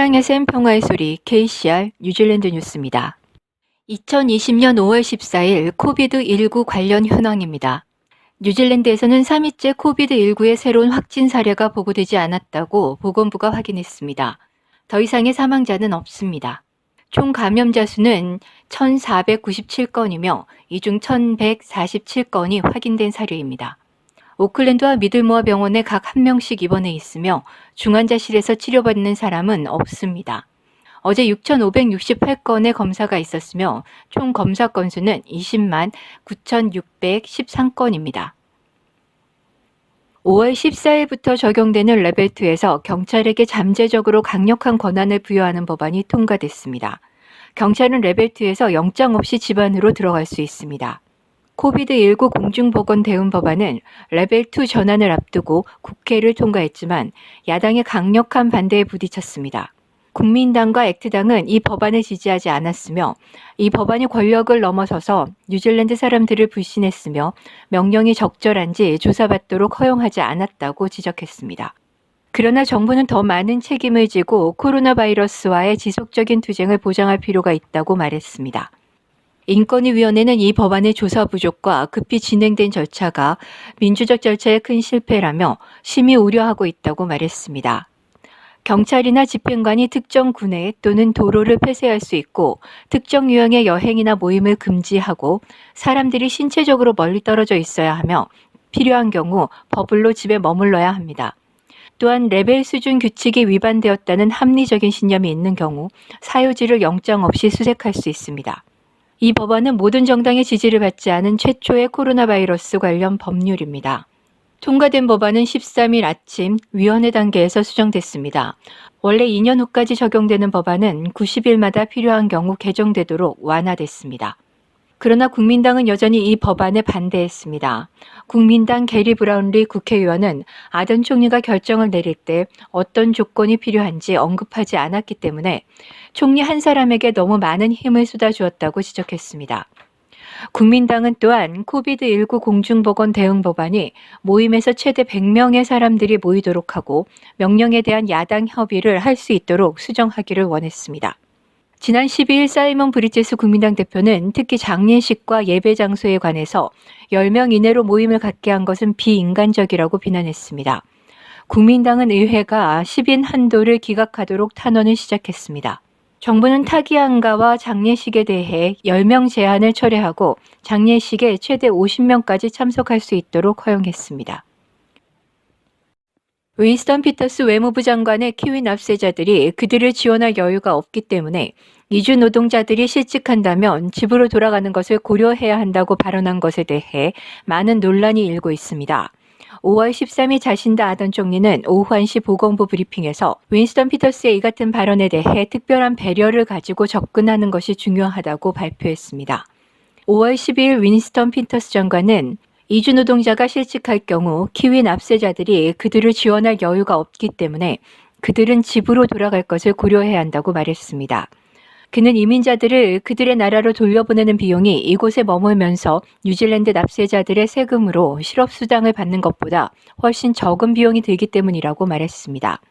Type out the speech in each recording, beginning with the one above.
세상에서 평화의 소리 KCR 뉴질랜드 뉴스입니다. 2020년 5월 14일 코비드19 관련 현황입니다. 뉴질랜드에서는 3일째 코비드19의 새로운 확진 사례가 보고되지 않았다고 보건부가 확인했습니다. 더 이상의 사망자는 없습니다. 총 감염자 수는 1,497건이며 이 중 1,147건이 확인된 사례입니다. 오클랜드와 미들모어 병원에 각 1명씩 입원해 있으며 중환자실에서 치료받는 사람은 없습니다. 어제 6,568건의 검사가 있었으며 총 검사 건수는 20만 9,613건입니다. 5월 14일부터 적용되는 레벨2에서 경찰에게 잠재적으로 강력한 권한을 부여하는 법안이 통과됐습니다. 경찰은 레벨2에서 영장 없이 집 안으로 들어갈 수 있습니다. 코비드19 공중보건 대응 법안은 레벨2 전환을 앞두고 국회를 통과했지만 야당의 강력한 반대에 부딪혔습니다. 국민당과 액트당은 이 법안을 지지하지 않았으며 이 법안이 권력을 넘어서서 뉴질랜드 사람들을 불신했으며 명령이 적절한지 조사받도록 허용하지 않았다고 지적했습니다. 그러나 정부는 더 많은 책임을 지고 코로나 바이러스와의 지속적인 투쟁을 보장할 필요가 있다고 말했습니다. 인권위원회는 이 법안의 조사 부족과 급히 진행된 절차가 민주적 절차의 큰 실패라며 심히 우려하고 있다고 말했습니다. 경찰이나 집행관이 특정 구내 또는 도로를 폐쇄할 수 있고 특정 유형의 여행이나 모임을 금지하고 사람들이 신체적으로 멀리 떨어져 있어야 하며 필요한 경우 버블로 집에 머물러야 합니다. 또한 레벨 수준 규칙이 위반되었다는 합리적인 신념이 있는 경우 사유지를 영장 없이 수색할 수 있습니다. 이 법안은 모든 정당의 지지를 받지 않은 최초의 코로나 바이러스 관련 법률입니다. 통과된 법안은 13일 아침 위원회 단계에서 수정됐습니다. 원래 2년 후까지 적용되는 법안은 90일마다 필요한 경우 개정되도록 완화됐습니다. 그러나 국민당은 여전히 이 법안에 반대했습니다. 국민당 게리 브라운리 국회의원은 아던 총리가 결정을 내릴 때 어떤 조건이 필요한지 언급하지 않았기 때문에 총리 한 사람에게 너무 많은 힘을 쏟아주었다고 지적했습니다. 국민당은 또한 코비드19 공중보건 대응 법안이 모임에서 최대 100명의 사람들이 모이도록 하고 명령에 대한 야당 협의를 할 수 있도록 수정하기를 원했습니다. 지난 12일 사이먼 브리제스 국민당 대표는 특히 장례식과 예배 장소에 관해서 10명 이내로 모임을 갖게 한 것은 비인간적이라고 비난했습니다. 국민당은 의회가 10인 한도를 기각하도록 탄원을 시작했습니다. 정부는 타기안가와 장례식에 대해 10명 제한을 철회하고 장례식에 최대 50명까지 참석할 수 있도록 허용했습니다. 윈스턴 피터스 외무부 장관의 키위 납세자들이 그들을 지원할 여유가 없기 때문에 이주 노동자들이 실직한다면 집으로 돌아가는 것을 고려해야 한다고 발언한 것에 대해 많은 논란이 일고 있습니다. 5월 13일 자신다 아던 총리는 오후 1시 보건부 브리핑에서 윈스턴 피터스의 이 같은 발언에 대해 특별한 배려를 가지고 접근하는 것이 중요하다고 발표했습니다. 5월 12일 윈스턴 피터스 장관은 이주 노동자가 실직할 경우 키위 납세자들이 그들을 지원할 여유가 없기 때문에 그들은 집으로 돌아갈 것을 고려해야 한다고 말했습니다. 그는 이민자들을 그들의 나라로 돌려보내는 비용이 이곳에 머물면서 뉴질랜드 납세자들의 세금으로 실업수당을 받는 것보다 훨씬 적은 비용이 들기 때문이라고 말했습니다.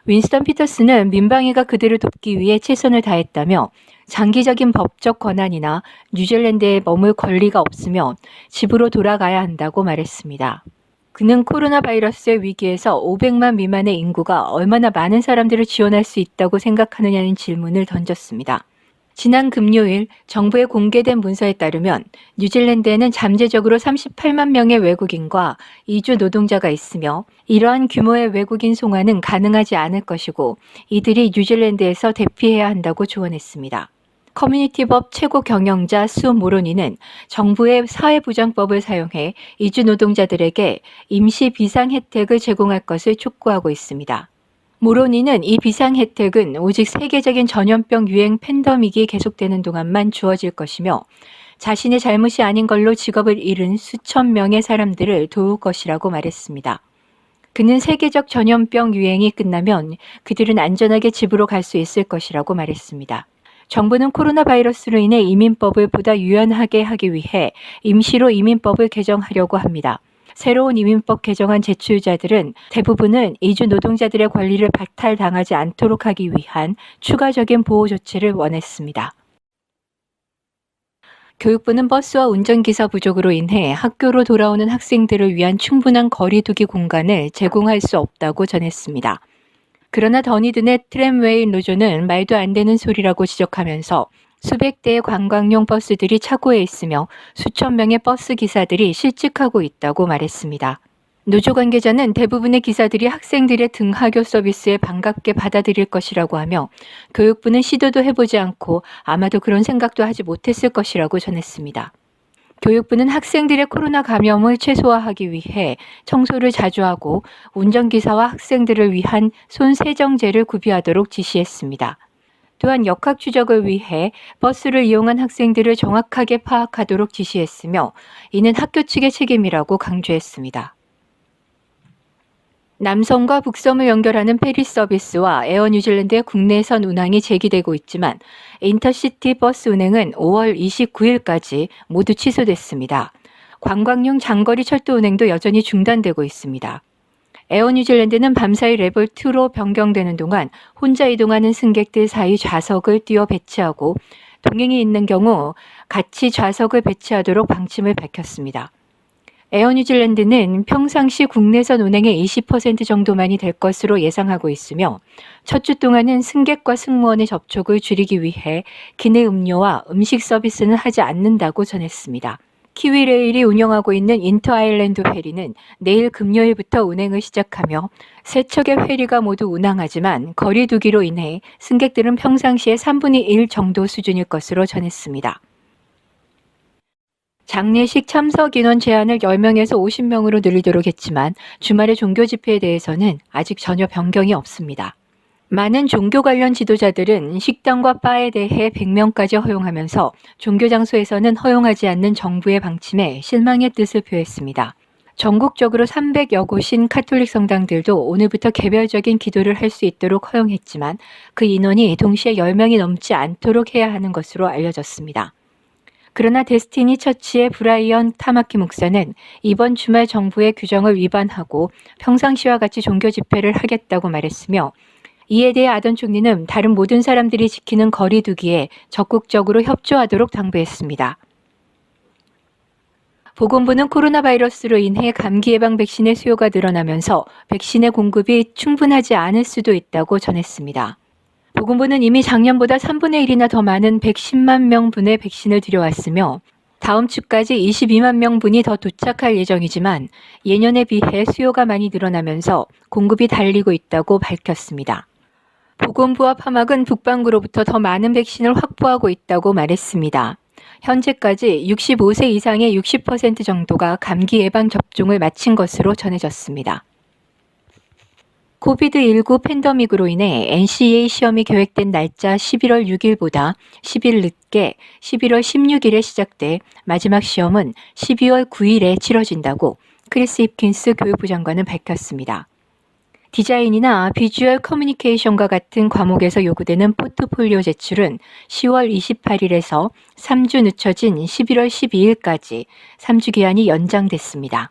윈스턴 피터스는 민방위가 그들을 돕기 위해 최선을 다했다며 장기적인 법적 권한이나 뉴질랜드에 머물 권리가 없으며 집으로 돌아가야 한다고 말했습니다. 그는 코로나 바이러스의 위기에서 500만 미만의 인구가 얼마나 많은 사람들을 지원할 수 있다고 생각하느냐는 질문을 던졌습니다. 지난 금요일 정부에 공개된 문서에 따르면 뉴질랜드에는 잠재적으로 38만 명의 외국인과 이주 노동자가 있으며 이러한 규모의 외국인 송환은 가능하지 않을 것이고 이들이 뉴질랜드에서 대피해야 한다고 조언했습니다. 커뮤니티법 최고 경영자 수 모로니는 정부의 사회보장법을 사용해 이주 노동자들에게 임시 비상 혜택을 제공할 것을 촉구하고 있습니다. 모로니는 이 비상 혜택은 오직 세계적인 전염병 유행 팬데믹이 계속되는 동안만 주어질 것이며 자신의 잘못이 아닌 걸로 직업을 잃은 수천 명의 사람들을 도울 것이라고 말했습니다. 그는 세계적 전염병 유행이 끝나면 그들은 안전하게 집으로 갈 수 있을 것이라고 말했습니다. 정부는 코로나 바이러스로 인해 이민법을 보다 유연하게 하기 위해 임시로 이민법을 개정하려고 합니다. 새로운 이민법 개정안 제출자들은 대부분은 이주 노동자들의 권리를 박탈당하지 않도록 하기 위한 추가적인 보호 조치를 원했습니다. 교육부는 버스와 운전기사 부족으로 인해 학교로 돌아오는 학생들을 위한 충분한 거리두기 공간을 제공할 수 없다고 전했습니다. 그러나 더니든의 트램웨이 노조는 말도 안 되는 소리라고 지적하면서 수백 대의 관광용 버스들이 차고에 있으며 수천 명의 버스 기사들이 실직하고 있다고 말했습니다. 노조 관계자는 대부분의 기사들이 학생들의 등하교 서비스에 반갑게 받아들일 것이라고 하며 교육부는 시도도 해보지 않고 아마도 그런 생각도 하지 못했을 것이라고 전했습니다. 교육부는 학생들의 코로나 감염을 최소화하기 위해 청소를 자주 하고 운전기사와 학생들을 위한 손 세정제를 구비하도록 지시했습니다. 또한 역학 추적을 위해 버스를 이용한 학생들을 정확하게 파악하도록 지시했으며 이는 학교 측의 책임이라고 강조했습니다. 남섬과 북섬을 연결하는 페리 서비스와 에어 뉴질랜드의 국내선 운항이 재개되고 있지만 인터시티 버스 운행은 5월 29일까지 모두 취소됐습니다. 관광용 장거리 철도 운행도 여전히 중단되고 있습니다. 에어 뉴질랜드는 밤사이 레벨 2로 변경되는 동안 혼자 이동하는 승객들 사이 좌석을 띄워 배치하고 동행이 있는 경우 같이 좌석을 배치하도록 방침을 밝혔습니다. 에어 뉴질랜드는 평상시 국내선 운행의 20% 정도만이 될 것으로 예상하고 있으며 첫 주 동안은 승객과 승무원의 접촉을 줄이기 위해 기내 음료와 음식 서비스는 하지 않는다고 전했습니다. 키위레일이 운영하고 있는 인터아일랜드 페리는 내일 금요일부터 운행을 시작하며 세 척의 페리가 모두 운항하지만 거리 두기로 인해 승객들은 평상시의 3분의 1 정도 수준일 것으로 전했습니다. 장례식 참석 인원 제한을 10명에서 50명으로 늘리도록 했지만 주말의 종교 집회에 대해서는 아직 전혀 변경이 없습니다. 많은 종교 관련 지도자들은 식당과 바에 대해 100명까지 허용하면서 종교 장소에서는 허용하지 않는 정부의 방침에 실망의 뜻을 표했습니다. 전국적으로 300여 곳인 카톨릭 성당들도 오늘부터 개별적인 기도를 할 수 있도록 허용했지만 그 인원이 동시에 10명이 넘지 않도록 해야 하는 것으로 알려졌습니다. 그러나 데스티니 처치의 브라이언 타마키 목사는 이번 주말 정부의 규정을 위반하고 평상시와 같이 종교 집회를 하겠다고 말했으며 이에 대해 아던 총리는 다른 모든 사람들이 지키는 거리 두기에 적극적으로 협조하도록 당부했습니다. 보건부는 코로나 바이러스로 인해 감기 예방 백신의 수요가 늘어나면서 백신의 공급이 충분하지 않을 수도 있다고 전했습니다. 보건부는 이미 작년보다 3분의 1이나 더 많은 110만 명분의 백신을 들여왔으며 다음 주까지 22만 명분이 더 도착할 예정이지만 예년에 비해 수요가 많이 늘어나면서 공급이 달리고 있다고 밝혔습니다. 보건부와 파막은 북반구로부터 더 많은 백신을 확보하고 있다고 말했습니다. 현재까지 65세 이상의 60% 정도가 감기 예방 접종을 마친 것으로 전해졌습니다. 코비드-19 팬데믹으로 인해 NCEA 시험이 계획된 날짜 11월 6일보다 10일 늦게 11월 16일에 시작돼 마지막 시험은 12월 9일에 치러진다고 크리스 힙킨스 교육부 장관은 밝혔습니다. 디자인이나 비주얼 커뮤니케이션과 같은 과목에서 요구되는 포트폴리오 제출은 10월 28일에서 3주 늦춰진 11월 12일까지 3주 기한이 연장됐습니다.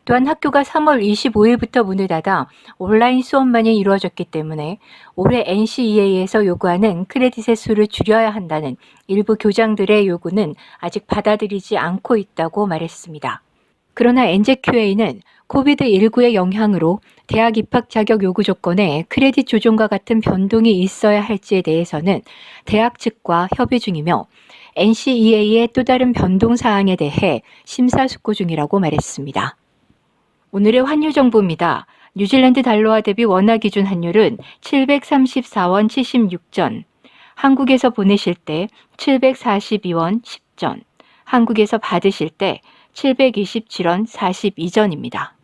또한 학교가 3월 25일부터 문을 닫아 온라인 수업만이 이루어졌기 때문에 올해 NCEA에서 요구하는 크레딧의 수를 줄여야 한다는 일부 교장들의 요구는 아직 받아들이지 않고 있다고 말했습니다. 그러나 NJQA는 코비드-19의 영향으로 대학 입학 자격 요구 조건에 크레딧 조정과 같은 변동이 있어야 할지에 대해서는 대학 측과 협의 중이며 NCEA의 또 다른 변동 사항에 대해 심사숙고 중이라고 말했습니다. 오늘의 환율 정보입니다. 뉴질랜드 달러화 대비 원화 기준 환율은 734원 76전, 한국에서 보내실 때 742원 10전, 한국에서 받으실 때 727원 42전입니다.